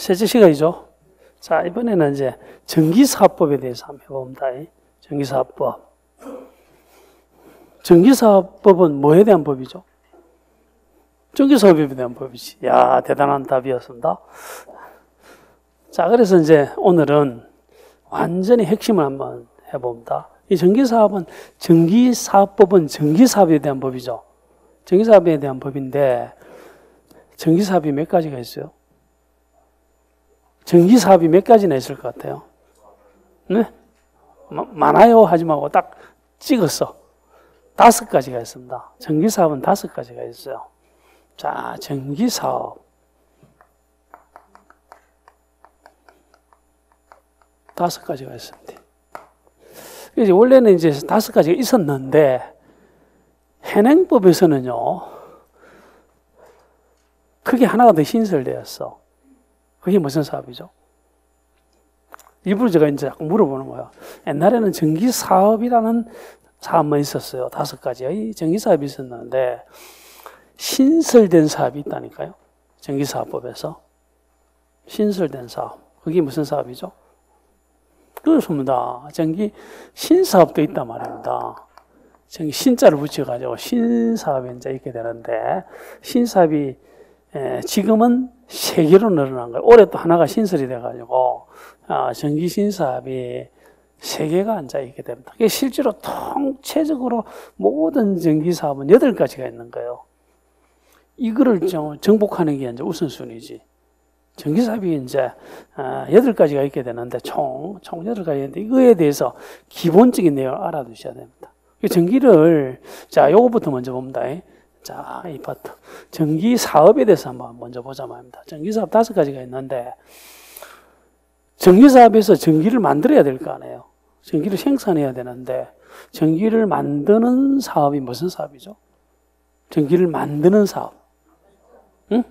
셋째 시간이죠. 자, 이번에는 이제 전기사업법에 대해서 한번 해봅니다. 전기사업법. 전기사업법은 뭐에 대한 법이죠? 전기사업에 대한 법이지. 야, 대단한 답이었습니다. 자, 그래서 이제 오늘은 완전히 핵심을 한번 해봅니다. 이 전기사업은, 전기사업법은 전기사업에 대한 법이죠. 전기사업에 대한 법인데, 전기사업이 몇 가지가 있어요? 전기사업이 몇 가지나 있을 것 같아요? 네? 많아요 하지 말고 딱 찍었어. 5가지가 있습니다. 전기사업은 5가지가 있어요. 자, 전기사업. 5가지가 있습니다. 이제 원래는 이제 5가지가 있었는데, 현행법에서는요, 크게 하나가 더 신설되었어. 그게 무슨 사업이죠? 일부러 제가 이제 물어보는 거예요. 옛날에는 전기사업이라는 사업만 있었어요. 5가지의 전기사업이 있었는데, 신설된 사업이 있다니까요. 전기사업법에서. 신설된 사업. 그게 무슨 사업이죠? 그렇습니다. 전기 신사업도 있단 말입니다. 전기 신자를 붙여가지고 신사업이 이제 있게 되는데, 신사업이 지금은 3개로 늘어난 거예요. 올해 또 하나가 신설이 돼가지고, 전기 신사업이 3개가 이제 있게 됩니다. 실제로 통체적으로 모든 전기 사업은 8가지가 있는 거예요. 이거를 정복하는 게 이제 우선순위지. 전기 사업이 이제 8가지가 있게 되는데 총 8가지인데 이거에 대해서 기본적인 내용을 알아두셔야 됩니다. 전기를, 자, 요거부터 먼저 봅니다. 자, 이 파트. 전기 사업에 대해서 한번 먼저 보자 말입니다. 전기 사업 5가지가 있는데, 전기 사업에서 전기를 만들어야 될 거 아니에요. 전기를 생산해야 되는데, 전기를 만드는 사업이 무슨 사업이죠? 전기를 만드는 사업. 응?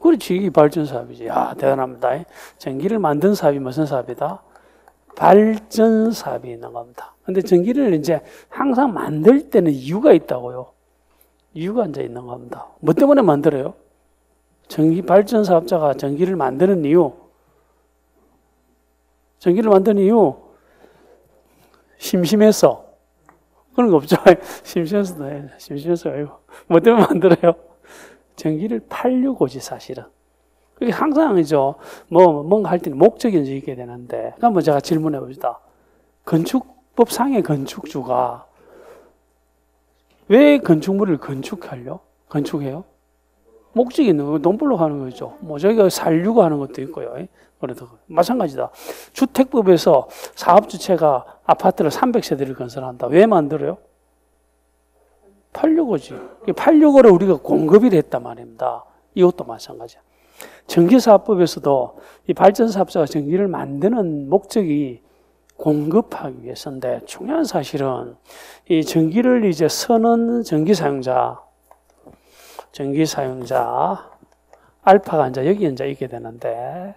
그렇지. 이 발전 사업이지. 야, 대단합니다. 전기를 만드는 사업이 무슨 사업이다? 발전 사업이 있는 겁니다. 근데 전기를 이제 항상 만들 때는 이유가 있다고요. 이유가 이제 있는 겁니다. 뭐 때문에 만들어요? 전기 발전 사업자가 전기를 만드는 이유. 전기를 만드는 이유. 심심해서. 그런 거 없죠. 심심해서도 해. 심심해서 아니고. 뭐 때문에 만들어요? 전기를 팔려고지, 사실은. 그게 항상이죠. 뭔가 할 때는 목적이 이제 있게 되는데. 한번 제가 질문해 봅시다. 건축법상의 건축주가 왜 건축물을 건축해요? 목적이 있는 거예요. 돈 벌러 가는 거죠. 뭐 저희가 살려고 하는 것도 있고요. 그래도 마찬가지다. 주택법에서 사업주체가 아파트를 300세대를 건설한다. 왜 만들어요? 팔려고지. 팔려고를 우리가 공급을 했단 말입니다. 이것도 마찬가지야. 전기사업법에서도 이 발전사업자가 전기를 만드는 목적이 공급하기 위해서인데, 중요한 사실은 이 전기를 이제 쓰는 전기사용자 알파가 이제 여기 이제 있게 되는데,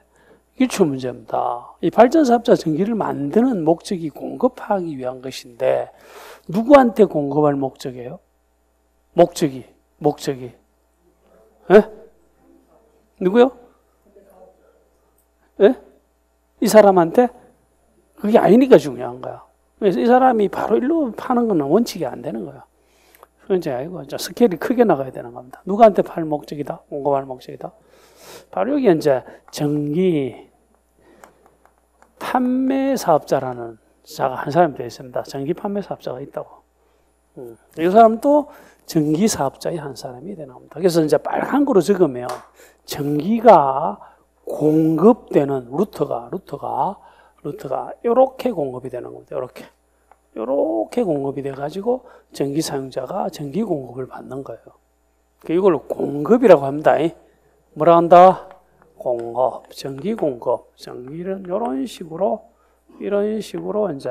이게 주 문제입니다. 이 발전사업자 전기를 만드는 목적이 공급하기 위한 것인데, 누구한테 공급할 목적이에요? 목적이. 예? 누구요? 예? 이 사람한테? 그게 아니니까 중요한 거야. 그래서 이 사람이 바로 일로 파는 건 원칙이 안 되는 거야. 그런지 아니고, 스케일이 크게 나가야 되는 겁니다. 누구한테 팔 목적이다? 공급할 목적이다? 바로 여기 이제 전기 판매 사업자라는 자가 한 사람이 되어 있습니다. 전기 판매 사업자가 있다고. 이 사람도 전기 사업자의 한 사람이 되는 겁니다. 그래서 이제 빨간 거로 적으면 전기가 공급되는 루트가 이렇게 공급이 되는 겁니다. 이렇게 공급이 돼가지고 전기 사용자가 전기 공급을 받는 거예요. 이걸 공급이라고 합니다. 뭐라 한다? 공급, 전기 공급. 전기는 이런 식으로 이제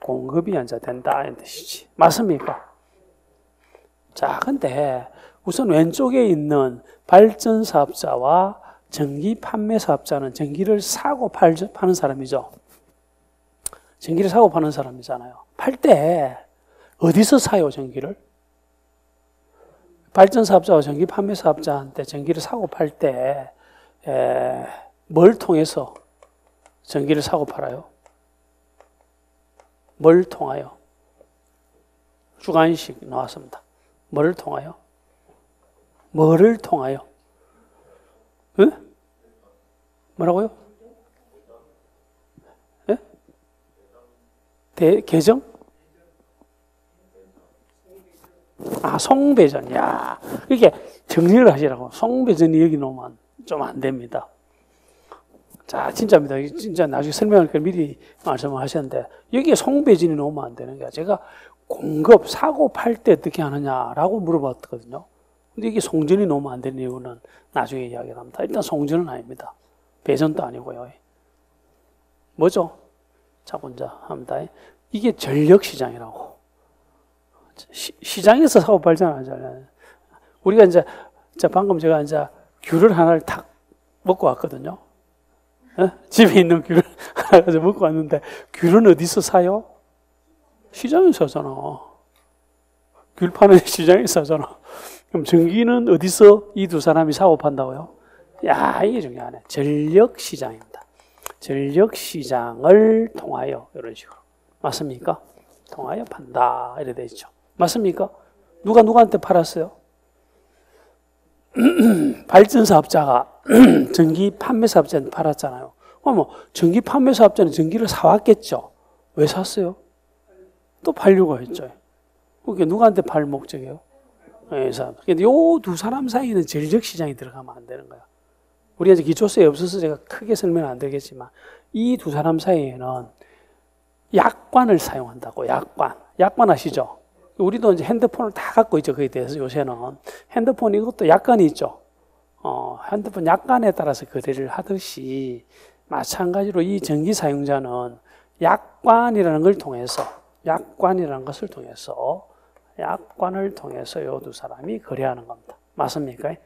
공급이 이제 된다 이 뜻이지. 맞습니까? 자, 근데 우선 왼쪽에 있는 발전 사업자와 전기 판매 사업자는 전기를 사고 파는 사람이죠. 전기를 사고 파는 사람이잖아요. 팔 때 어디서 사요, 전기를? 발전 사업자와 전기 판매 사업자한테 전기를 사고 팔 때 뭘 통해서 전기를 사고 팔아요? 뭘 통하여? 주관식 나왔습니다. 뭐를 통하여? 뭐를 통하여? 응? 뭐라고요? 예? 계정? 송배전. 야, 이게 정리를 하시라고. 송배전이 여기 놓으면 좀 안 됩니다. 자, 진짜입니다. 진짜 나중에 설명할 걸 미리 말씀을 하셨는데, 여기에 송배전이 놓으면 안 되는 게, 제가 공급, 사고 팔 때 어떻게 하느냐라고 물어봤거든요. 근데 이게 송전이 놓으면 안 되는 이유는 나중에 이야기를 합니다. 일단 송전은 아닙니다. 배전도 아니고요. 뭐죠? 자, 먼저 합니다. 이게 전력시장이라고. 시장에서 사고 발전 하잖아요. 우리가 이제 방금 제가 이제 귤을 하나를 탁 먹고 왔거든요. 집에 있는 귤을 하나 가지고 먹고 왔는데, 귤은 어디서 사요? 시장에서 사잖아. 귤 파는 시장에서 사잖아. 그럼 전기는 어디서 이 두 사람이 사고 판다고요? 야, 이게 중요하네. 전력시장입니다. 전력시장을 통하여 이런 식으로. 맞습니까? 통하여 판다. 이래 돼 있죠. 맞습니까? 누가 누구한테 팔았어요? 발전사업자가 전기 판매사업자한테 팔았잖아요. 그럼 전기 판매사업자는 전기를 사왔겠죠. 왜 샀어요? 또 팔려고 했죠. 그게 누구한테 팔 목적이에요? 회사. 근데 요 두 사람 사이에는 전력시장이 들어가면 안 되는 거야. 우리가 이제 기초수에 없어서 제가 크게 설명은 안 되겠지만, 이 두 사람 사이에는 약관을 사용한다고. 약관 아시죠? 우리도 이제 핸드폰을 다 갖고 있죠. 거기에 대해서 요새는. 핸드폰 이것도 약관이 있죠. 핸드폰 약관에 따라서 거래를 하듯이, 마찬가지로 이 전기 사용자는 약관이라는 걸 통해서, 약관을 통해서 요 두 사람이 거래하는 겁니다. 맞습니까?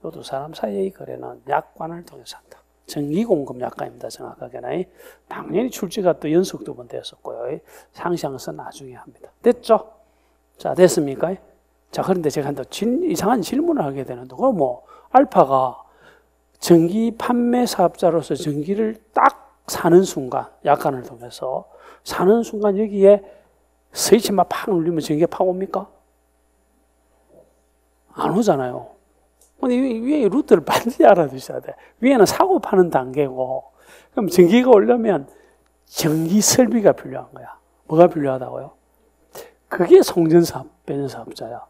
요 두 사람 사이의 거래는 약관을 통해서 한다. 전기공급 약관입니다. 정확하게는. 당연히 출제가 또 연속 2번 됐었고요. 상시항선 나중에 합니다. 됐죠? 자, 됐습니까? 자, 그런데 제가 또 이상한 질문을 하게 되는데, 그럼 알파가 전기 판매 사업자로서 전기를 딱 사는 순간, 약관을 통해서 사는 순간 여기에 스위치만 팍 눌리면 전기가 팍 옵니까? 안 오잖아요. 근데 위에 루트를 반드시 알아두셔야 돼. 위에는 사고 파는 단계고, 그럼 전기가 오려면 전기 설비가 필요한 거야. 뭐가 필요하다고요? 그게 송전사업, 배전사업자야.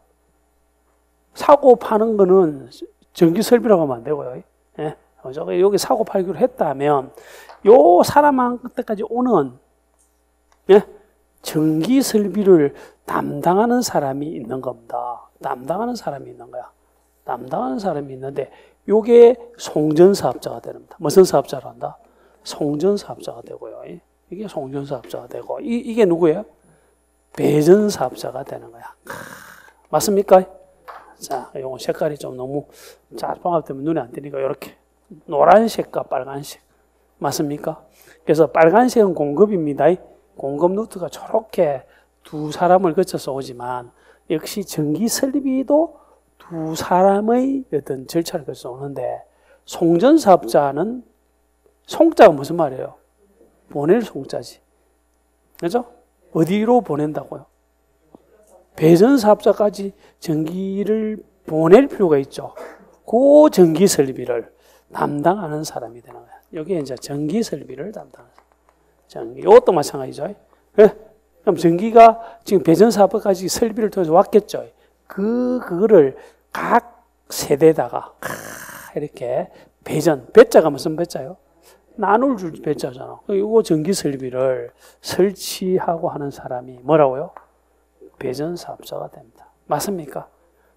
사고 파는 거는 전기 설비라고 하면 안 되고요. 예? 여기 사고 팔기로 했다면, 요 사람한테까지 오는, 예? 전기 설비를 담당하는 사람이 있는 겁니다. 담당하는 사람이 있는 거야. 담당하는 사람이 있는데, 요게 송전사업자가 되는 겁니다. 무슨 사업자로 한다? 송전사업자가 되고요. 이게 송전사업자가 되고, 이게 누구예요? 배전사업자가 되는 거야. 맞습니까? 자, 요거 색깔이 좀 너무 자판합 때문에 눈에 안 띄니까 이렇게 노란색과 빨간색. 맞습니까? 그래서 빨간색은 공급입니다. 공급 루트가 저렇게 두 사람을 거쳐서 오지만, 역시 전기 설비도 두 사람의 어떤 절차를 거쳐서 오는데, 송전사업자는 송자가 무슨 말이에요? 보낼 송자지. 그죠? 어디로 보낸다고요? 배전사업자까지 전기를 보낼 필요가 있죠. 그 전기 설비를 담당하는 사람이 되는 거예요. 여기에 이제 전기 설비를 담당하는 전기. 이것도 마찬가지죠. 네? 그럼 전기가 지금 배전사업까지 설비를 통해서 왔겠죠. 그거를 각 세대에다가 이렇게 배자가 무슨 배자요? 나눌 줄 배자잖아. 이거 전기 설비를 설치하고 하는 사람이 뭐라고요? 배전사업자가 됩니다. 맞습니까?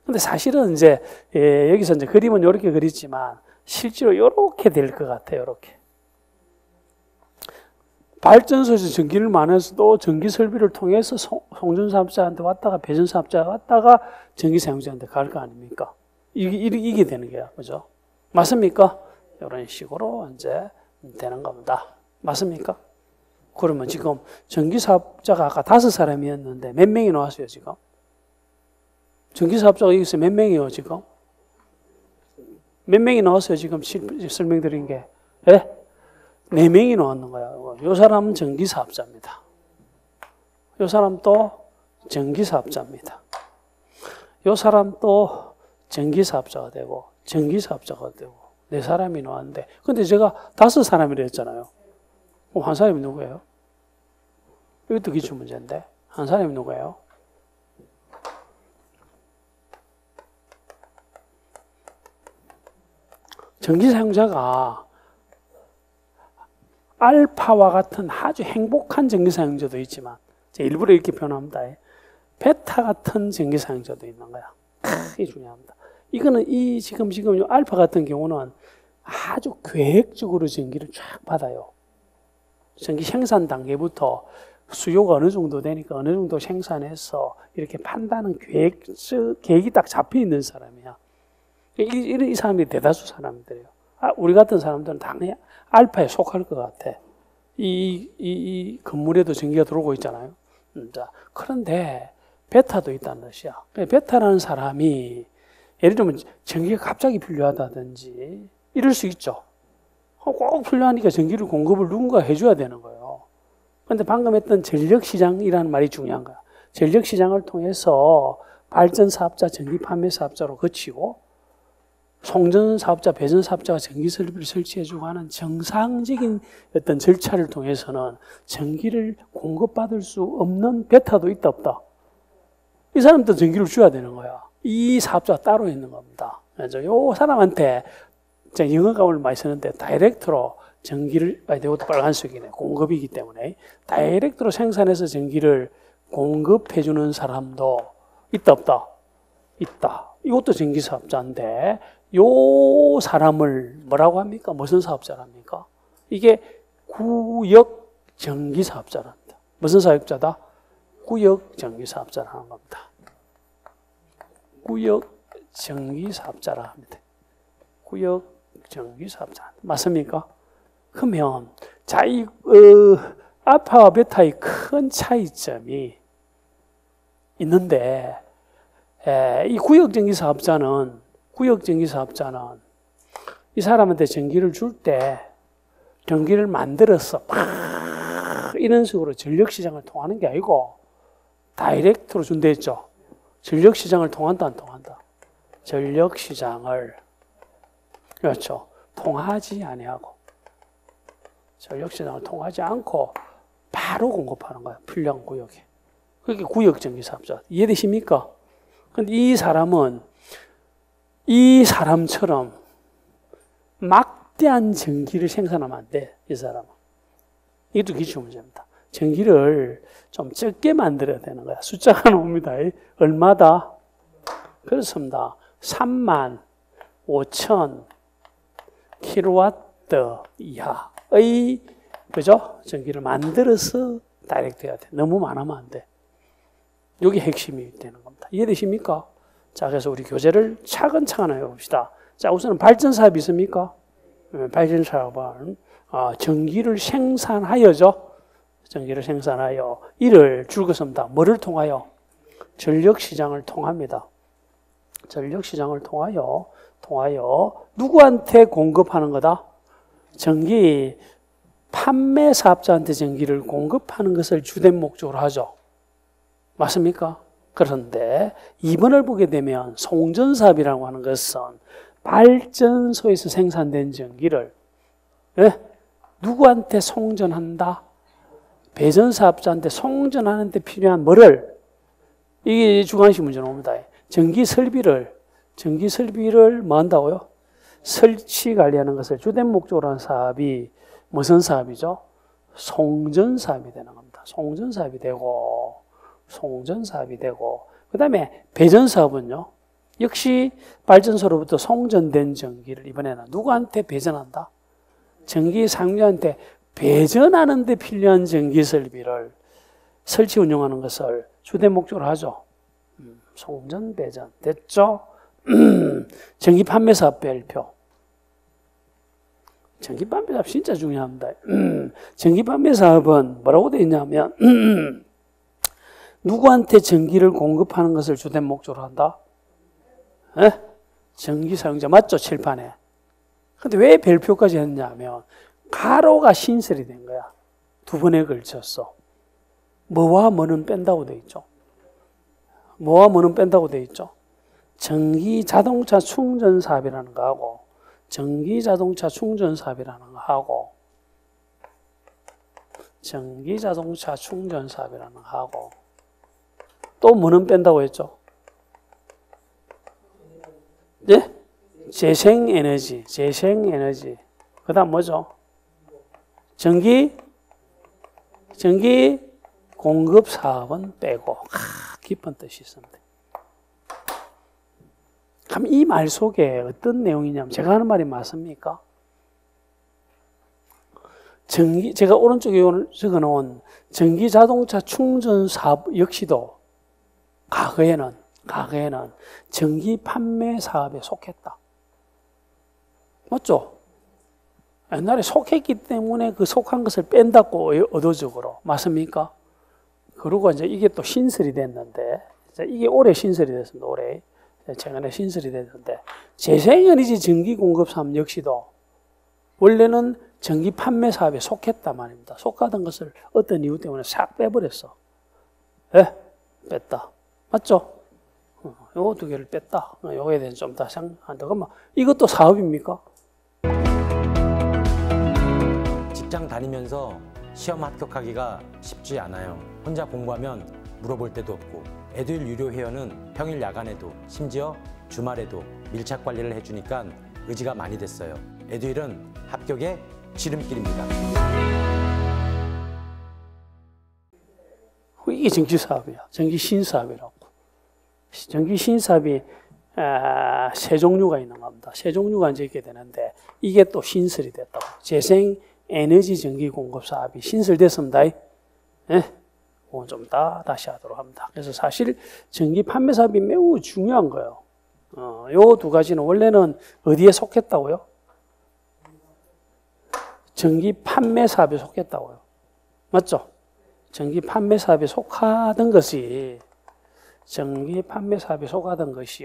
근데 사실은 이제 여기서 이제 그림은 이렇게 그리지만 실제로 이렇게 될 것 같아요. 이렇게. 발전소에서 전기를 많아서도 전기 설비를 통해서 송전사업자한테 왔다가 배전사업자가 왔다가 전기 사용자한테 갈 거 아닙니까? 이게 되는 거야. 그죠? 맞습니까? 이런 식으로 이제 되는 겁니다. 맞습니까? 그러면 지금 전기사업자가 아까 5사람이었는데 몇 명이 나왔어요, 지금? 전기사업자가 여기서 몇 명이에요, 지금? 몇 명이 나왔어요, 지금 설명드린 게? 예? 4명이 나왔는 거야. 요 사람은 전기사업자입니다. 요 사람 또 전기사업자입니다. 요 사람 또 전기사업자가 되고 전기사업자가 되고 4사람이 나왔는데 근데 제가 5사람이라 했잖아요. 그럼 한 사람이 누구예요? 이것도 기출문제인데 한 사람이 누구예요? 전기사용자가 알파와 같은 아주 행복한 전기사용자도 있지만 제가 일부러 이렇게 표현합니다. 베타 같은 전기사용자도 있는 거야. 이게 중요합니다. 이거는 지금 알파 같은 경우는 아주 계획적으로 전기를 쫙 받아요. 전기 생산 단계부터 수요가 어느 정도 되니까 어느 정도 생산해서 이렇게 판다는 계획이 딱 잡혀 있는 사람이야. 이 사람들이 대다수 사람들이에요. 우리 같은 사람들은 당연히 알파에 속할 것 같아. 이 건물에도 전기가 들어오고 있잖아요. 자, 그런데 베타도 있다는 뜻이야. 베타라는 사람이 예를 들면 전기가 갑자기 필요하다든지 이럴 수 있죠. 꼭 필요하니까 전기를 공급을 누군가 해줘야 되는 거예요. 그런데 방금 했던 전력시장이라는 말이 중요한 거야. 전력시장을 통해서 발전사업자, 전기판매사업자로 거치고 송전사업자, 배전사업자가 전기설비를 설치해주고 하는 정상적인 어떤 절차를 통해서는 전기를 공급받을 수 없는 베타도 있다 없다. 이 사람도 전기를 줘야 되는 거야. 이 사업자가 따로 있는 겁니다. 그래서 이 사람한테 제가 영어가 오늘 많이 쓰는데 다이렉트로 전기를, 이것도 빨간색이네. 공급이기 때문에 다이렉트로 생산해서 전기를 공급해주는 사람도 있다 없다? 있다. 이것도 전기사업자인데 요 사람을 뭐라고 합니까? 무슨 사업자랍니까? 이게 구역 전기사업자랍니다. 무슨 사업자다? 구역 전기사업자라는 겁니다. 구역 전기사업자라 합니다. 구역 전기사업자 맞습니까? 그러면 자, 알파와 베타의 큰 차이점이 있는데 이 구역 전기사업자는 이 사람한테 전기를 줄 때 전기를 만들어서 막 이런 식으로 전력시장을 통하는 게 아니고 다이렉트로 준다 했죠. 전력시장을 통한다 안 통한다? 전력시장을 그렇죠. 통하지 아니하고 전력시장을 통하지 않고 바로 공급하는 거야. 필요한 구역에. 그게 구역 전기사업자. 이해되십니까? 근데 이 사람은 이 사람처럼 막대한 전기를 생산하면 안 돼. 이 사람은. 이것도 기출 문제입니다. 전기를 좀 적게 만들어야 되는 거야. 숫자가 나옵니다. 얼마다? 그렇습니다. 35,000 킬로와트 이하의 그죠? 전기를 만들어서 다이렉트 해야 돼. 너무 많으면 안 돼. 여기 핵심이 되는 겁니다. 이해되십니까? 자, 그래서 우리 교재를 차근차근 해봅시다. 자, 우선은 발전사업이 있습니까? 발전사업은 전기를 생산하여죠. 전기를 생산하여 이를 줄거습니다. 뭐를 통하여? 전력시장을 통합니다. 전력시장을 통하여 누구한테 공급하는 거다? 전기 판매 사업자한테 전기를 공급하는 것을 주된 목적으로 하죠. 맞습니까? 그런데 2번을 보게 되면 송전사업이라고 하는 것은 발전소에서 생산된 전기를 누구한테 송전한다? 배전사업자한테 송전하는 데 필요한 뭐를? 이게 주관식 문제 나옵니다. 전기 설비를 뭐 한다고요? 설치 관리하는 것을 주된 목적으로 하는 사업이 무슨 사업이죠? 송전사업이 되는 겁니다. 송전사업이 되고 그 다음에 배전사업은요. 역시 발전소로부터 송전된 전기를 이번에는 누구한테 배전한다? 전기 사용자한테 배전하는 데 필요한 전기 설비를 설치 운영하는 것을 주된 목적으로 하죠. 송전 배전 됐죠? 전기 판매 사업 별표. 전기 판매 사업 진짜 중요합니다. 전기 판매 사업은 뭐라고 되어 있냐면 누구한테 전기를 공급하는 것을 주된 목적으로 한다? 전기 사용자 맞죠? 칠판에. 근데 왜 별표까지 했냐면 가로가 신설이 된 거야. 두 번에 걸쳤어. 뭐와 뭐는 뺀다고 돼 있죠. 뭐와 뭐는 뺀다고 돼 있죠. 전기 자동차 충전 사업이라는 거 하고, 전기 자동차 충전 사업이라는 거 하고, 전기 자동차 충전 사업이라는 거 하고, 또 뭐는 뺀다고 했죠? 네? 재생에너지, 재생에너지. 그 다음 뭐죠? 전기 공급 사업은 빼고. 깊은 뜻이 있습니다. 그럼 이 말 속에 어떤 내용이냐면, 제가 하는 말이 맞습니까? 제가 오른쪽에 적어 놓은 전기 자동차 충전 사업 역시도 과거에는 전기 판매 사업에 속했다. 맞죠? 옛날에 속했기 때문에 그 속한 것을 뺀다고 의도적으로. 맞습니까? 그리고 이제 이게 또 신설이 됐는데, 이게 올해 신설이 됐습니다. 올해. 최근에 신설이 됐는데, 재생에너지 전기 공급 사업 역시도 원래는 전기 판매 사업에 속했단 말입니다. 속하던 것을 어떤 이유 때문에 싹 빼버렸어. 예? 뺐다. 맞죠? 요거 두 개를 뺐다. 요거에 대해서 좀 더 생각한다. 그러면 이것도 사업입니까? 직장 다니면서 시험 합격하기가 쉽지 않아요. 혼자 공부하면 물어볼 데도 없고, 에듀윌 유료 회원은 평일 야간에도 심지어 주말에도 밀착 관리를 해주니까 의지가 많이 됐어요. 에듀윌은 합격의 지름길입니다. 이게 전기사업이야. 전기신사업이라고. 전기신사업이 세 종류가 있는 겁니다. 세 종류가 이제 있게 되는데, 이게 또 신설이 됐다고. 재생에너지 전기공급사업이 신설됐습니다. 네? 그건 좀 다시 하도록 합니다. 그래서 사실 전기 판매 사업이 매우 중요한 거예요. 요 두 가지는 원래는 어디에 속했다고요? 전기 판매 사업에 속했다고요. 맞죠? 전기 판매 사업에 속하던 것이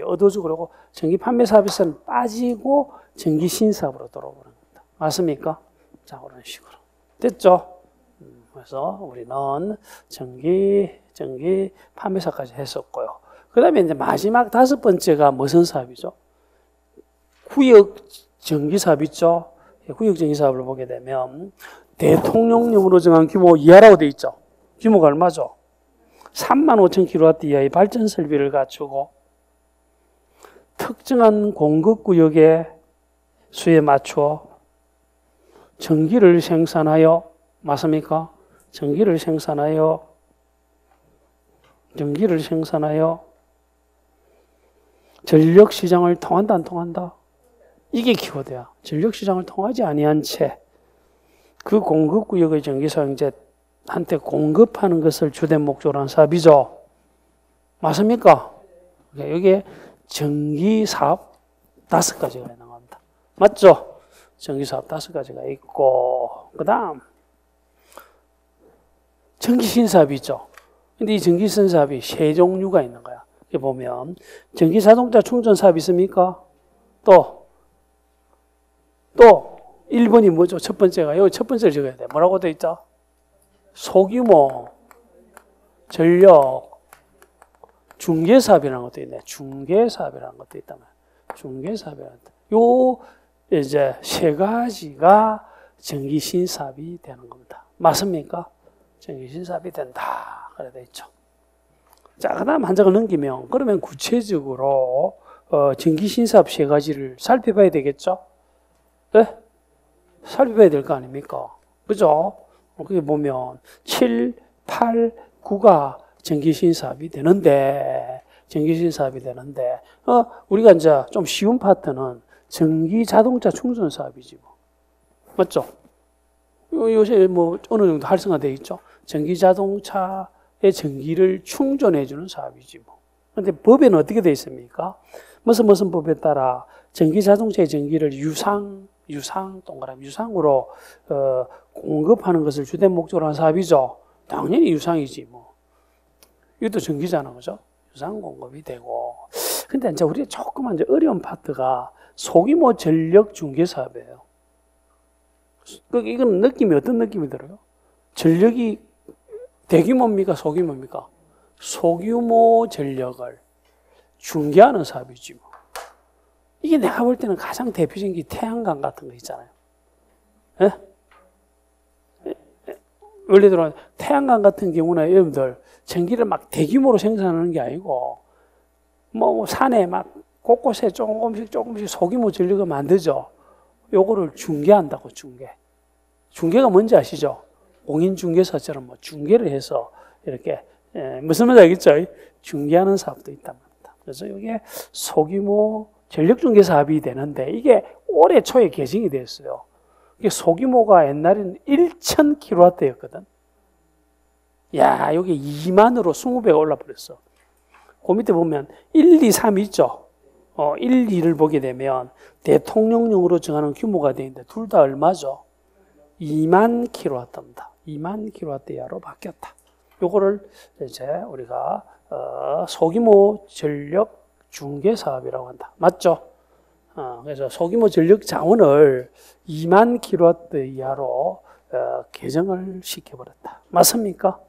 의도적으로 전기 판매 사업에서는 빠지고 전기 신사업으로 돌아오는 겁니다. 맞습니까? 자, 그런 식으로. 됐죠? 그래서 우리는 전기 판매사까지 했었고요. 그 다음에 이제 마지막 다섯 번째가 무슨 사업이죠? 구역 전기 사업 있죠? 구역 전기 사업을 보게 되면 대통령령으로 정한 규모 이하라고 되어 있죠? 규모가 얼마죠? 35,000kW 이하의 발전 설비를 갖추고 특정한 공급구역의 수에 맞추어 전기를 생산하여, 맞습니까? 전기를 생산하여 전력시장을 통한다, 안 통한다? 이게 키워드야. 전력시장을 통하지 아니한 채 그 공급구역의 전기사용자한테 공급하는 것을 주된 목적으로 한 사업이죠. 맞습니까? 여기에 전기사업 5가지가 있는 겁니다. 맞죠? 전기사업 5가지가 있고, 그 다음 전기신사업이 있죠. 근데 이 전기신사업이 세 종류가 있는 거야. 이렇게 보면 전기자동차 충전사업이 있습니까? 또 1번이 뭐죠? 첫 번째가, 여기 첫 번째를 적어야 돼. 뭐라고 돼 있죠? 소규모 전력 중개사업이라는 것도 있네. 중개사업이라는 것도 있단 말이야. 중개사업이라는 것도. 요 이제 세 가지가 전기신사업이 되는 겁니다. 맞습니까? 전기신사업이 된다. 그래 돼 있죠. 자, 그 다음 한 장을 넘기면, 그러면 구체적으로 전기신사업 세 가지를 살펴봐야 되겠죠? 네? 살펴봐야 될 거 아닙니까? 그죠? 거기 보면 7, 8, 9가 전기신사업이 되는데, 우리가 이제 좀 쉬운 파트는 전기 자동차 충전 사업이지 뭐. 맞죠? 요새 뭐 어느 정도 활성화되어 있죠? 전기 자동차의 전기를 충전해주는 사업이지 뭐. 근데 법에는 어떻게 되어 있습니까? 무슨 법에 따라 전기 자동차의 전기를 유상으로 공급하는 것을 주된 목적으로 한 사업이죠. 당연히 유상이지 뭐. 이것도 전기잖아, 그죠? 유상 공급이 되고. 근데 이제 우리가 조금 이제 어려운 파트가 소규모 전력 중개 사업이에요. 이건 느낌이 어떤 느낌이 들어요? 전력이 대규모입니까? 소규모입니까? 소규모 전력을 중개하는 사업이지 뭐. 이게 내가 볼 때는 가장 대표적인 게 태양광 같은 거 있잖아요. 예? 원래대로 태양광 같은 경우는 여러분들 전기를 막 대규모로 생산하는 게 아니고 뭐 산에 막 곳곳에 조금씩 소규모 전력을 만들죠. 요거를 중개한다고 중개. 중개가 뭔지 아시죠? 공인중개사처럼 뭐 중개를 해서 이렇게 무슨 말인지 알겠죠? 중개하는 사업도 있단 말입니다. 그래서 이게 소규모 전력중개 사업이 되는데 이게 올해 초에 개정이 됐어요. 이게 소규모가 옛날에는 1,000kW였거든. 야, 여기 2만으로 20배가 올라버렸어. 그 밑에 보면 1, 2, 3 있죠? 1, 2를 보게 되면 대통령령으로 정하는 규모가 되는데 둘 다 얼마죠? 2만 kW입니다. 2만 kW 이하로 바뀌었다. 요거를 이제 우리가 소규모 전력 중개 사업이라고 한다. 맞죠? 그래서 소규모 전력 자원을 2만 kW 이하로 개정을 시켜버렸다. 맞습니까?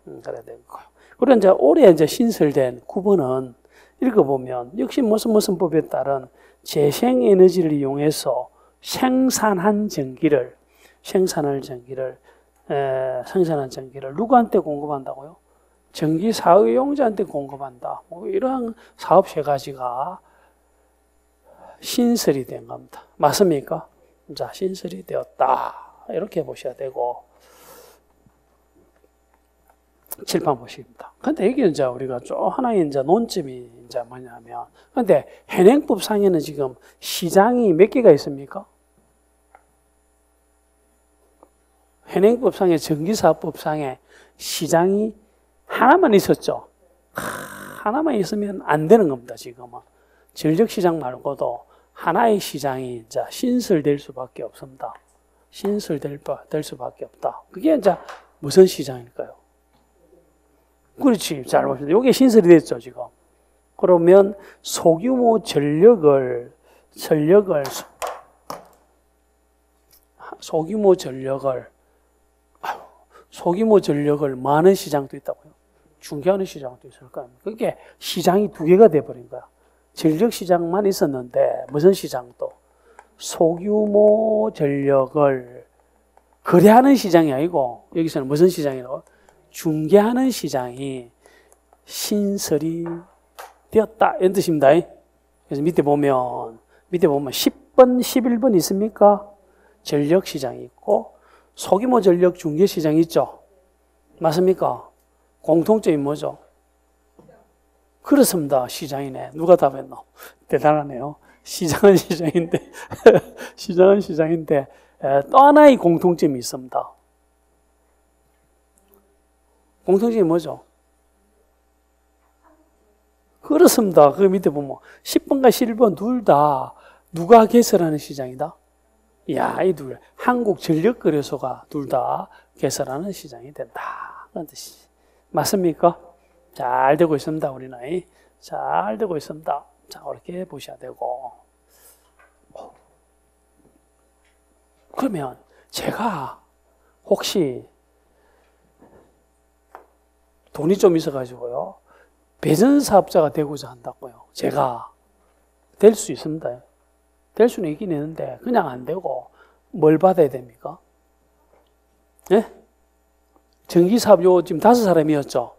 그래야 되는 거예요. 그리고 이제 올해 이제 신설된 9번은 읽어보면 역시 무슨 법에 따른 재생에너지를 이용해서 생산한 전기를 누구한테 공급한다고요? 전기 사용자한테 공급한다. 뭐 이러한 사업 세 가지가 신설이 된 겁니다. 맞습니까? 자, 신설이 되었다. 이렇게 보셔야 되고. 칠판 보십니다. 근데 여기 이제 우리가 좀 하나의 이제 논점이 이제 뭐냐면, 근데 현행법상에는 지금 시장이 몇 개가 있습니까? 현행법상의 전기사업법상에 시장이 하나만 있었죠. 하나만 있으면 안 되는 겁니다, 지금은. 전력시장 말고도 하나의 시장이 이제 신설될 수밖에 없습니다. 신설될 수밖에 없다. 그게 이제 무슨 시장일까요? 그렇지. 잘 보십시오. 이게 신설이 됐죠, 지금. 그러면 소규모 전력을 많은 시장도 있다고요. 중개하는 시장도 있을 거 아닙니까? 그게 시장이 두 개가 돼버린 거야. 전력 시장만 있었는데 무슨 시장도 소규모 전력을 거래하는 시장이 아니고 여기서는 무슨 시장이라고? 중개하는 시장이 신설이 되었다 이런 뜻입니다. 그래서 밑에 보면 10번, 11번 있습니까? 전력 시장이 있고 소규모 전력 중개 시장이 있죠. 맞습니까? 공통점이 뭐죠? 그렇습니다. 시장이네. 누가 답했노? 대단하네요. 시장은 시장인데 또 하나의 공통점이 있습니다. 공통점이 뭐죠? 그렇습니다. 그 밑에 보면 10번과 11번 둘 다 누가 개설하는 시장이다? 이야, 이 둘. 한국전력거래소가 둘 다 개설하는 시장이 된다. 그런 뜻이. 맞습니까? 잘 되고 있습니다, 우리는. 잘 되고 있습니다. 자, 그렇게 보셔야 되고. 그러면 제가 혹시 돈이 좀 있어가지고요, 배전사업자가 되고자 한다고요. 제가 될 수 있습니다. 될 수는 있긴 있는데 그냥 안 되고 뭘 받아야 됩니까? 네? 전기사업 요 지금 5사람이었죠.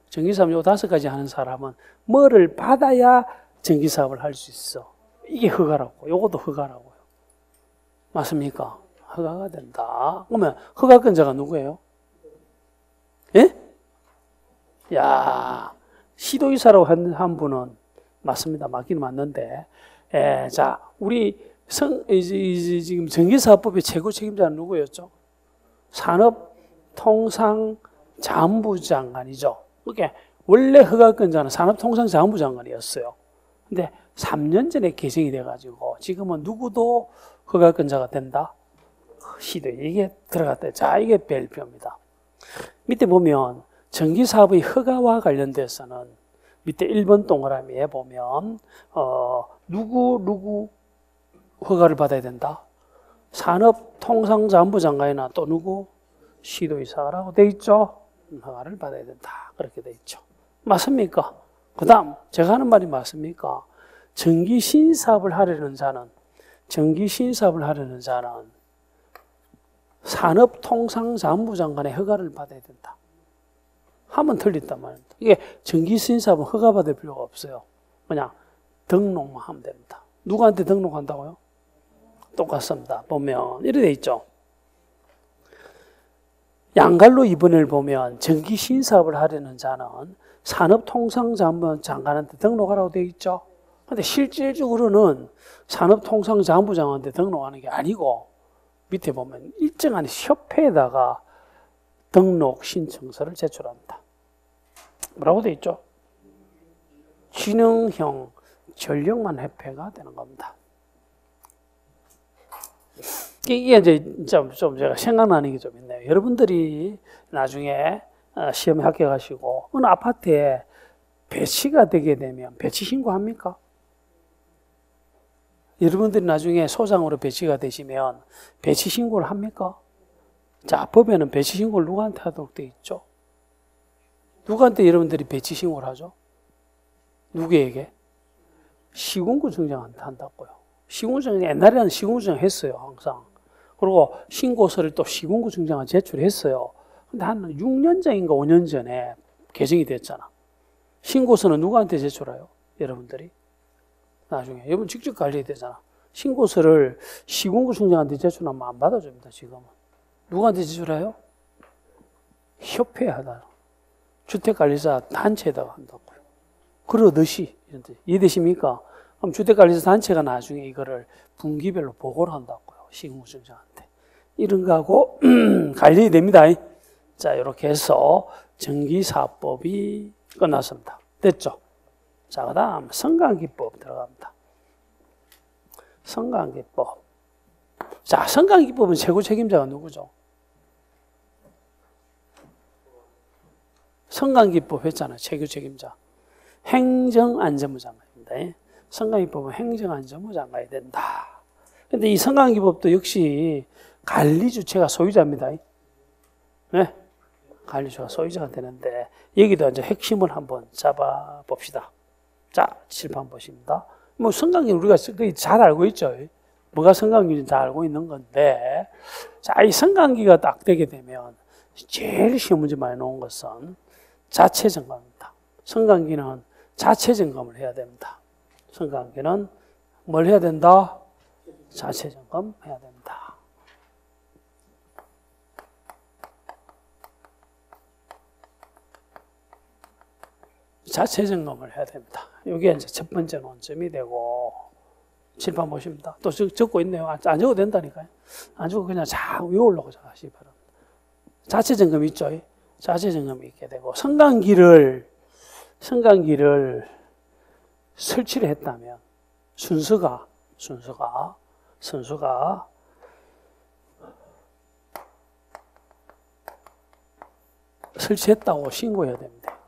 전기사업 요 5가지 하는 사람은 뭐를 받아야 전기사업을 할 수 있어. 이게 허가라고. 요것도 허가라고요. 맞습니까? 허가가 된다. 그러면 허가권자가 누구예요? 예? 야, 시도이사라고 한 분은 맞습니다. 맞기는 맞는데. 자, 우리 지금 전기사업법의 최고 책임자는 누구였죠? 산업통상자원부장관이죠. 그게 원래 허가권자는 산업통상자원부장관이었어요. 근데 3년 전에 개정이 돼가지고 지금은 누구도 허가권자가 된다. 시도 이게 들어갔다. 자, 이게 별표입니다. 밑에 보면 전기사업의 허가와 관련돼서는 밑에 1번 동그라미에 보면 누구 허가를 받아야 된다. 산업통상자원부장관이나 또 누구? 시도이사라고 돼 있죠. 허가를 받아야 된다. 그렇게 돼 있죠. 맞습니까? 그 다음 제가 하는 말이 맞습니까? 전기신사업을 하려는 자는 산업통상자원부장관의 허가를 받아야 된다. 하면 틀렸단 말입니다. 이게 전기신사업은 허가받을 필요가 없어요. 그냥 등록만 하면 됩니다. 누구한테 등록한다고요? 똑같습니다. 보면 이렇게 돼 있죠. 양갈로 2번을 보면 전기신사업을 하려는 자는 산업통상자원부 장관한테 등록하라고 되어 있죠. 근데 실질적으로는 산업통상자원부장한테 등록하는 게 아니고 밑에 보면 일정한 협회에다가 등록 신청서를 제출합니다. 뭐라고 되어 있죠? 진흥형 전력만 협회가 되는 겁니다. 이게 이제 좀 제가 생각나는 게 좀 있네요. 여러분들이 나중에 시험에 합격하시고 어느 아파트에 배치가 되게 되면 배치 신고합니까? 여러분들이 나중에 소장으로 배치가 되시면 배치 신고를 합니까? 자, 법에는 배치 신고를 누구한테 하도록 되어 있죠? 누구한테 여러분들이 배치 신고를 하죠? 누구에게? 시군구청장한테 한다고요. 시군구청장, 옛날에는 시군구청 했어요, 항상. 그리고 신고서를 또 시군구청장한테 제출했어요. 근데 한 6년 전인가 5년 전에 개정이 됐잖아. 신고서는 누구한테 제출해요? 여러분들이? 나중에. 여러분 직접 관리해야 되잖아. 신고서를 시군구청장한테 제출하면 안 받아줍니다, 지금은. 누구한테 제출해요? 협회에 하다. 주택관리사 단체에다가 한다고요. 그러듯이. 이해되십니까? 그럼 주택관리사 단체가 나중에 이거를 분기별로 보고를 한다고요. 시군구청장한테. 이런 거하고 관리됩니다. 자, 이렇게 해서 전기사업법이 끝났습니다. 됐죠? 자, 그 다음 성관기법 들어갑니다. 성관기법. 자, 성관기법은 최고 책임자가 누구죠? 성관기법 했잖아요. 최고 책임자. 행정안전부 장관입니다. 성관기법은 행정안전부 장관이 된다. 근데 이 성관기법도 역시 관리 주체가 소유자입니다. 네? 관리 주체가 소유자가 되는데 여기도 이제 핵심을 한번 잡아 봅시다. 자, 칠판 보십니다. 뭐 성관기는 우리가 거의 잘 알고 있죠. 뭐가 성관기인지 다 알고 있는 건데, 자, 이 성관기가 딱 되게 되면 제일 시험 문제 많이 나온 것은 자체 점검입니다. 성관기는 자체 점검을 해야 됩니다. 성관기는 뭘 해야 된다? 자체 점검해야 된다. 자체 점검을 해야 됩니다. 이게 이제 첫 번째 논점이 되고, 칠판 보십니다. 또 적고 있네요. 안 적어도 된다니까요. 안 적고 그냥 잘 외우려고 하시기 바랍니다. 자체 점검 있죠? 자체 점검이 있게 되고, 성관기를 설치를 했다면, 순서가 설치했다고 신고해야 됩니다.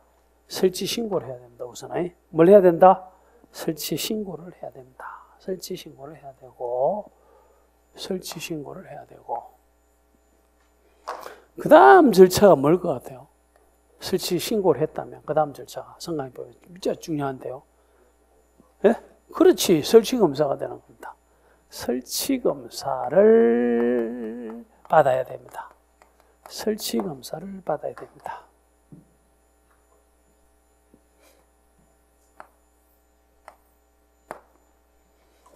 설치 신고를 해야 됩니다. 우선 뭘 해야 된다? 설치 신고를 해야 됩니다. 설치 신고를 해야 되고 그 다음 절차가 뭘 것 같아요? 설치 신고를 했다면 그 다음 절차가 성관기법이 진짜 중요한데요. 예? 그렇지. 설치검사가 되는 겁니다. 설치검사를 받아야 됩니다. 설치검사를 받아야 됩니다.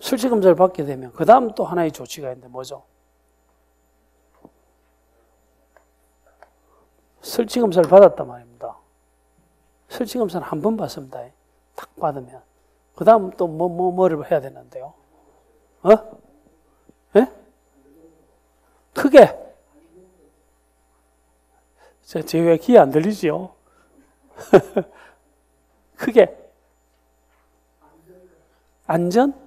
설치검사를 받게 되면 그 다음 또 하나의 조치가 있는데 뭐죠? 설치검사를 받았단 말입니다. 설치검사는 한 번 받습니다. 딱 받으면 그 다음 또 뭐를 해야 되는데요? 예? 크게. 제 왜 귀에 안 들리지요? 크게. 안전?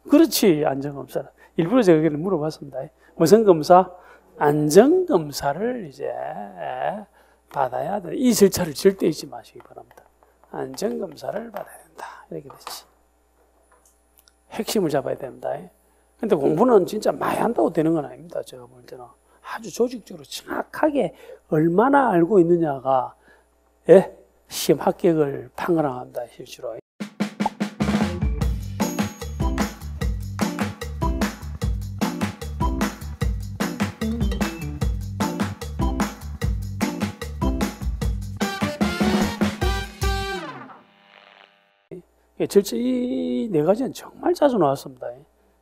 그렇지. 안전검사. 일부러 제가 그걸 물어봤습니다. 무슨 검사? 안전검사를 이제 받아야 돼. 이 절차를 절대 잊지 마시기 바랍니다. 안전검사를 받아야 된다. 이렇게 되지. 핵심을 잡아야 됩니다. 근데 공부는 진짜 많이 한다고 되는 건 아닙니다. 제가 볼 때는. 아주 조직적으로 정확하게 얼마나 알고 있느냐가 예? 시험 합격을 판가름합니다. 실제로. 이 네 가지는 정말 자주 나왔습니다.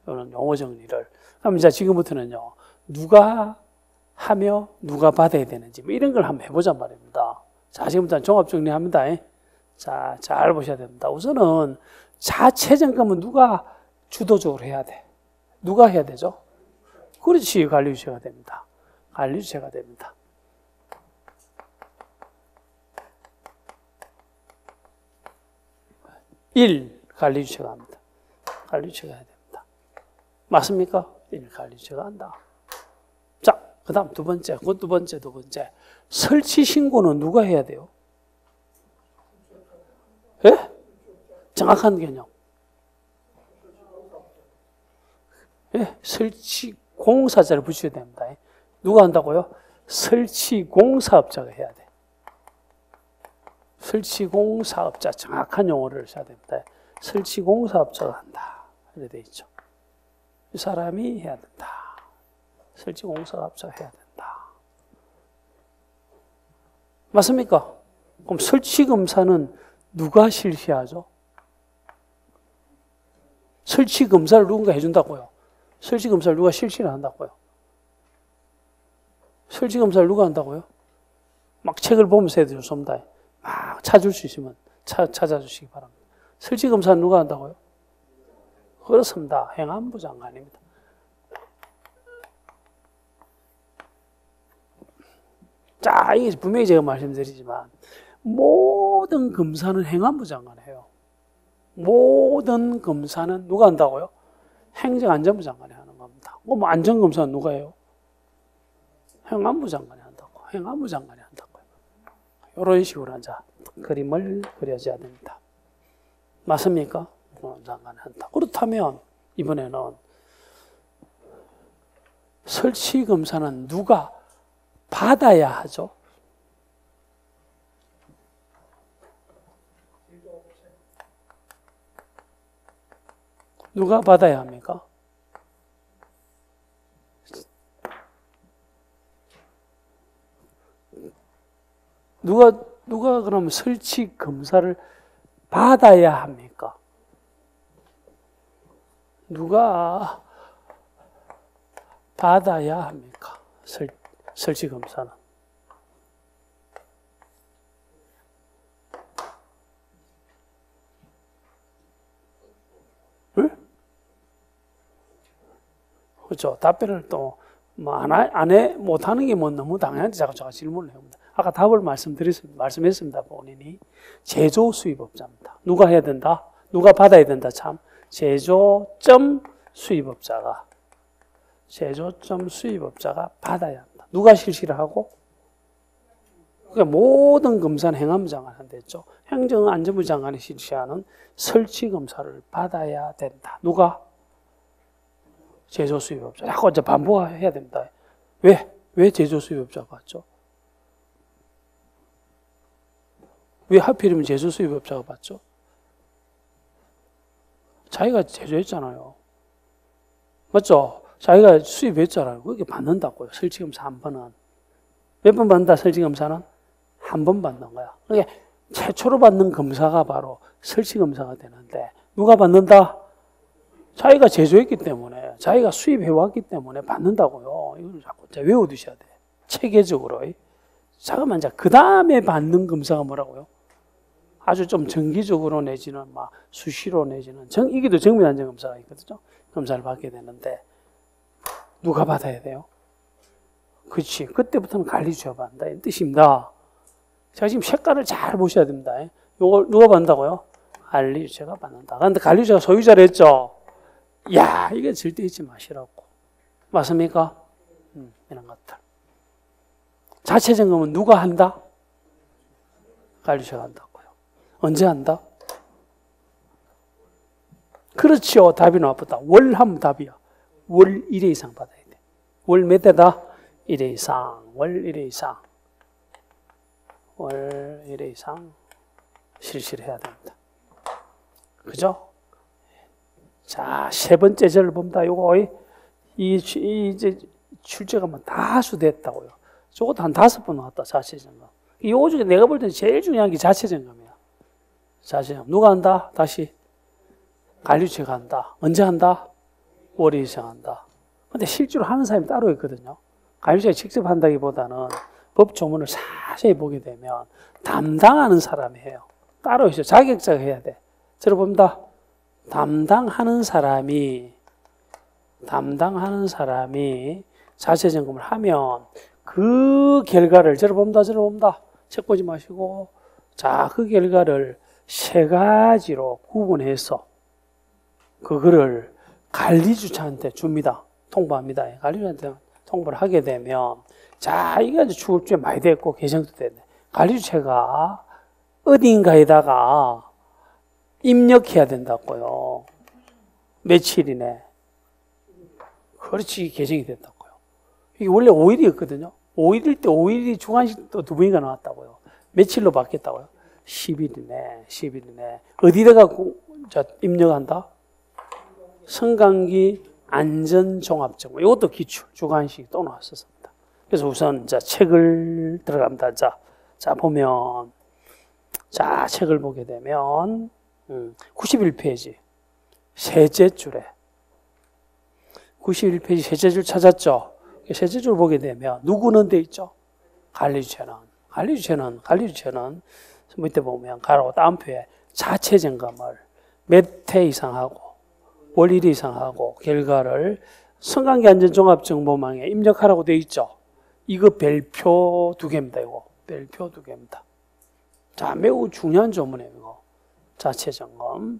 이런 용어 정리를. 그럼 이제 지금부터는요, 누가 하며 누가 받아야 되는지 뭐 이런 걸 한번 해보자 말입니다. 자, 지금부터 종합 정리합니다. 자, 잘 보셔야 됩니다. 우선은 자체 점검은 누가 주도적으로 해야 돼? 누가 해야 되죠? 그렇지, 관리주체가 됩니다. 관리주체가 됩니다. 관리주체가 합니다. 관리주체가 해야 됩니다. 맞습니까? 관리주체가 한다. 자, 그 다음 두 번째. 설치 신고는 누가 해야 돼요? 예? 정확한 개념. 예? 설치 공사자를 붙여야 됩니다. 누가 한다고요? 설치 공사업자가 해야 돼. 설치공사업자, 정확한 용어를 써야 됩니다. 설치공사업자가 한다. 이렇게 돼 있죠. 이 사람이 해야 된다. 설치공사업자가 해야 된다. 맞습니까? 그럼 설치검사는 누가 실시하죠? 설치검사를 누군가 해준다고요? 설치검사를 누가 실시를 한다고요? 설치검사를 누가 한다고요? 막 책을 보면서 해도 좋습니다. 막 찾을 수 있으면 찾아주시기 바랍니다. 설치검사는 누가 한다고요? 그렇습니다. 행안부 장관입니다. 자, 이게 분명히 제가 말씀드리지만 모든 검사는 행안부 장관이 해요. 모든 검사는 누가 한다고요? 행정안전부 장관이 하는 겁니다. 그럼 안전검사는 누가 해요? 행안부 장관이 한다고. 행안부 장관이 한다고. 이런 식으로 이제 그림을 그려줘야 됩니다. 맞습니까? 장관이 한다. 그렇다면 이번에는 설치 검사는 누가 받아야 하죠? 누가 받아야 합니까? 누가 그러면 설치 검사를 받아야 합니까? 누가 받아야 합니까? 설치 검사는. 응? 그렇죠. 답변을 또 뭐 안 해 못하는 게 뭐 너무 당연한데 자꾸 제가 질문을 해봅니다. 아까 답을 말씀했습니다. 본인이 제조 수입업자입니다. 누가 해야 된다? 누가 받아야 된다? 참 제조점 수입업자가 받아야 한다. 누가 실시를 하고? 그러니까 모든 검사는 행안부 장관이 한댔죠. 행정안전부 장관이 실시하는 설치 검사를 받아야 된다. 누가? 제조 수입업자. 자꾸 이제 반복해야 됩니다. 왜 제조 수입업자 받죠? 왜 하필이면 제조 수입업자가 받죠? 자기가 제조했잖아요. 맞죠? 자기가 수입했잖아요. 그게 받는다고요. 설치검사 한 번은. 몇 번 받는다, 설치검사는? 한 번 받는 거야. 그러니까 최초로 받는 검사가 바로 설치검사가 되는데, 누가 받는다? 자기가 제조했기 때문에, 자기가 수입해왔기 때문에 받는다고요. 이걸 자꾸 외워두셔야 돼. 체계적으로. 잠깐만, 그 다음에 받는 검사가 뭐라고요? 아주 좀 정기적으로 내지는 막 수시로 내지는 이게도 정밀안전검사가 있거든요. 검사를 받게 되는데, 누가 받아야 돼요? 그렇지. 그때부터는 관리주체가 받는다. 이 뜻입니다. 제가 지금 색깔을 잘 보셔야 됩니다. 이걸 누가 받는다고요? 관리주체가 받는다. 그런데 관리주체가 소유자를 했죠? 야, 이게 절대 잊지 마시라고. 맞습니까? 이런 것들. 자체 점검은 누가 한다? 관리주체가 한다고요. 언제 한다? 그렇죠. 답이 나왔다. 월 하면 답이야. 월 1회 이상 받아야 돼. 월 몇 회다? 1회 이상. 월 1회 이상. 월 1회 이상 실시를 해야 됩니다. 그죠? 자, 세 번째 절을 봅니다. 요거, 이제 출제가면 다수 됐다고요. 저것도 한 5번 나왔다, 자체점검. 요 중에 내가 볼 때는 제일 중요한 게 자체점검이야. 자체점검. 누가 한다? 다시. 관리주체가 한다. 언제 한다? 월 1회 이상 한다. 근데 실제로 하는 사람이 따로 있거든요. 관리주체가 직접 한다기보다는 법 조문을 자세히 보게 되면 담당하는 사람이 해요. 따로 있어요. 자격자가 해야 돼. 들어봅니다. 담당하는 사람이 자체 점검을 하면 그 결과를 들어봅니다. 책 보지 마시고 자, 그 결과를 3가지로 구분해서 그거를 관리주체한테 줍니다. 통보합니다. 관리주체한테 통보를 하게 되면 자, 이게 이제 출제 많이 됐고 개정도 됐네. 관리주체가 어딘가에다가 입력해야 된다고요. 며칠이네. 그렇지, 개정이 됐다고요. 이게 원래 5일이었거든요. 5일일 때 5일이 주관식도 2번이가 나왔다고요. 며칠로 바뀌었다고요? 10일이네. 어디다가 입력한다? 성관기 안전종합증. 이것도 기출, 주관식 또 나왔었습니다. 그래서 우선 책을 들어갑니다. 자, 보면 자, 책을 보게 되면 91페이지 셋째 줄에 91페이지 셋째 줄 찾았죠? 셋째 줄 보게 되면 누구는 돼 있죠? 관리주체는 밑에 보면 가로 따옴표에 자체 점검을 몇 회 이상 하고 월 1회 이상 하고 결과를 성관계 안전종합정보망에 입력하라고 돼 있죠? 이거 별표 2개입니다. 이거 별표 2개입니다. 자, 매우 중요한 조문이에요. 이거. 자체 점검.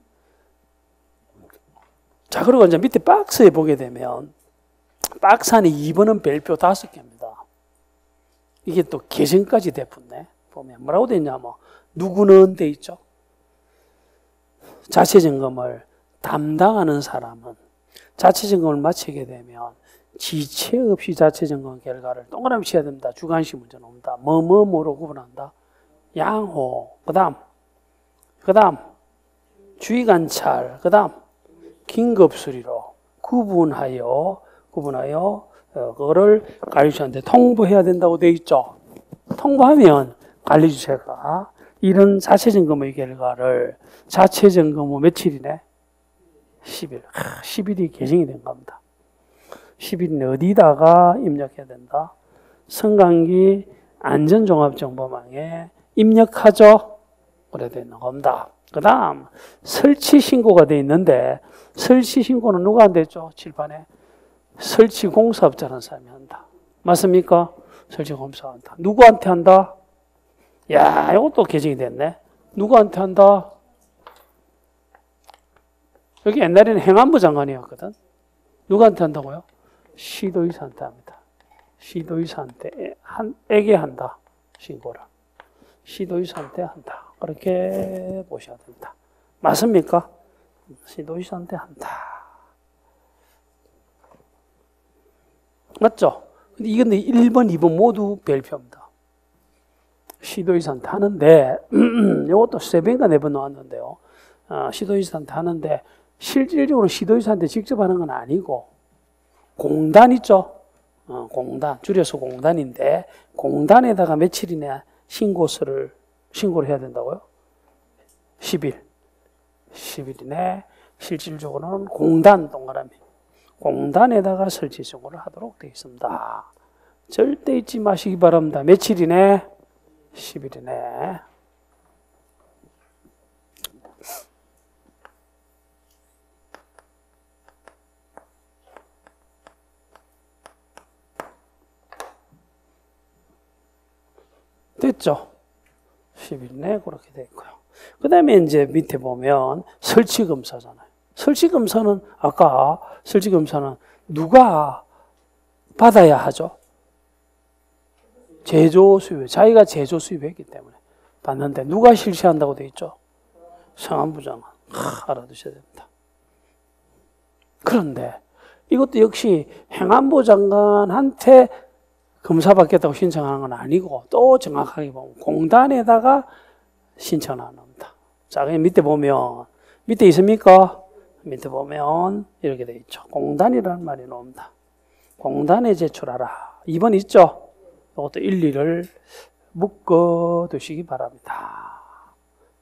자, 그리고 이제 밑에 박스에 보게 되면 박스 안에 2번은 별표 5개입니다. 이게 또 개정까지 돼붙네. 보면 뭐라고 돼 있냐면 누구는 돼 있죠. 자체 점검을 담당하는 사람은 자체 점검을 마치게 되면 지체 없이 자체 점검 결과를 동그라미 쳐야 됩니다. 주관식 문제 나옵니다. 뭐로 구분한다? 양호, 그 다음 주의관찰, 그 다음 긴급수리로 구분하여 그거를 관리주체한테 통보해야 된다고 되어 있죠. 통보하면 관리주체가 이런 자체 점검의 결과를 자체 점검 후 며칠이네? 10일. 10일이 개정이 된 겁니다. 10일은 어디다가 입력해야 된다? 성관기 안전종합정보망에 입력하죠? 그래 되어 있는 겁니다. 그 다음 설치 신고가 되어 있는데 설치 신고는 누가 안 됐죠? 칠판에 설치 공사업자라는 사람이 한다. 맞습니까? 설치 공사업자 한다. 누구한테 한다? 야, 이것도 개정이 됐네. 누구한테 한다? 여기 옛날에는 행안부 장관이었거든. 누구한테 한다고요? 시도의사한테 합니다. 시도의사한테 에게 한다. 신고를. 시도의사한테 한다. 그렇게 보셔야 됩니다. 맞습니까? 시도의사한테 한다. 맞죠? 근데 이건 1번, 2번 모두 별표입니다. 시도의사한테 하는데, 이것도 3번인가 4번 나왔는데요. 시도의사한테 하는데, 실질적으로 시도의사한테 직접 하는 건 아니고, 공단 있죠? 공단, 줄여서 공단인데, 공단에다가 며칠이나 신고를 해야 된다고요? 10일이네. 실질적으로는 공단 동그라미. 공단에다가 설치 신고를 하도록 되어 있습니다. 절대 잊지 마시기 바랍니다. 며칠이네? 10일이네. 됐죠? 10일이네. 그렇게 되어 있고요. 그 다음에 이제 밑에 보면 설치검사잖아요. 설치검사는 아까 설치검사는 누가 받아야 하죠? 제조 수입, 자기가 제조 수입했기 때문에 받는데 누가 실시한다고 되어 있죠? 성안부 장관. 알아두셔야 됩니다. 그런데 이것도 역시 행안부 장관한테 검사 받겠다고 신청하는 건 아니고 또 정확하게 보면 공단에다가 신청하는 겁니다. 자, 그냥 밑에 보면 밑에 있습니까? 밑에 보면 이렇게 되어 있죠. 공단이라는 말이 나옵니다. 공단에 제출하라. 2번 있죠? 이것도 일리를 묶어 두시기 바랍니다.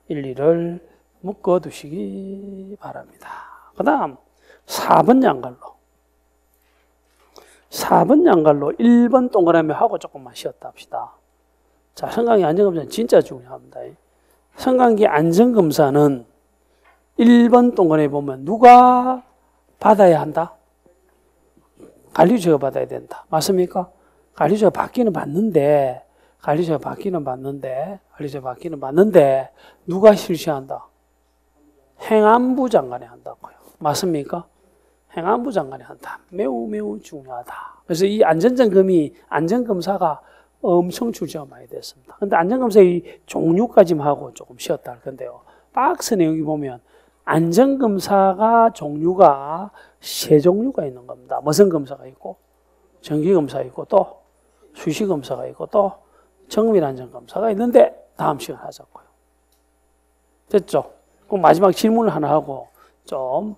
일리를 묶어 두시기 바랍니다. 그 다음 4번 양갈로. 4번 양갈로 1번 동그라미 하고 조금만 쉬었다 합시다. 자, 성관계 안전검사는 진짜 중요합니다. 성관계 안전검사는 1번 동그라미 보면 누가 받아야 한다? 관리주가 받아야 된다. 맞습니까? 관리주가 받기는 받는데 누가 실시한다? 행안부 장관이 한다고요. 맞습니까? 행안부 장관이 한다. 매우 중요하다. 그래서 이 안전검사가 엄청 출제가 많이 됐습니다. 근데 안전검사의 종류까지만 하고 조금 쉬었다 할 건데요. 박스 내용이 보면 안전검사가 종류가 3종류가 있는 겁니다. 무슨 검사가 있고, 정기검사가 있고, 또 수시검사가 있고, 또 정밀안전검사가 있는데 다음 시간 하자고요. 됐죠? 그럼 마지막 질문을 하나 하고 좀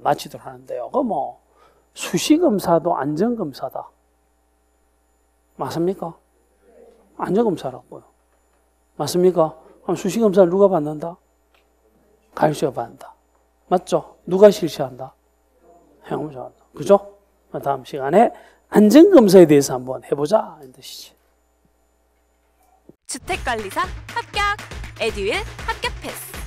마치도록 하는데요. 그 뭐 수시검사도 안전검사다. 맞습니까? 안전검사라고요. 맞습니까? 그럼 수시검사를 누가 받는다? 관리주가 받는다. 맞죠? 누가 실시한다? 행안부가 한다. 그죠? 다음 시간에 안전검사에 대해서 한번 해보자 이런 뜻이지. 주택관리사 합격! 에듀윌 합격 패스!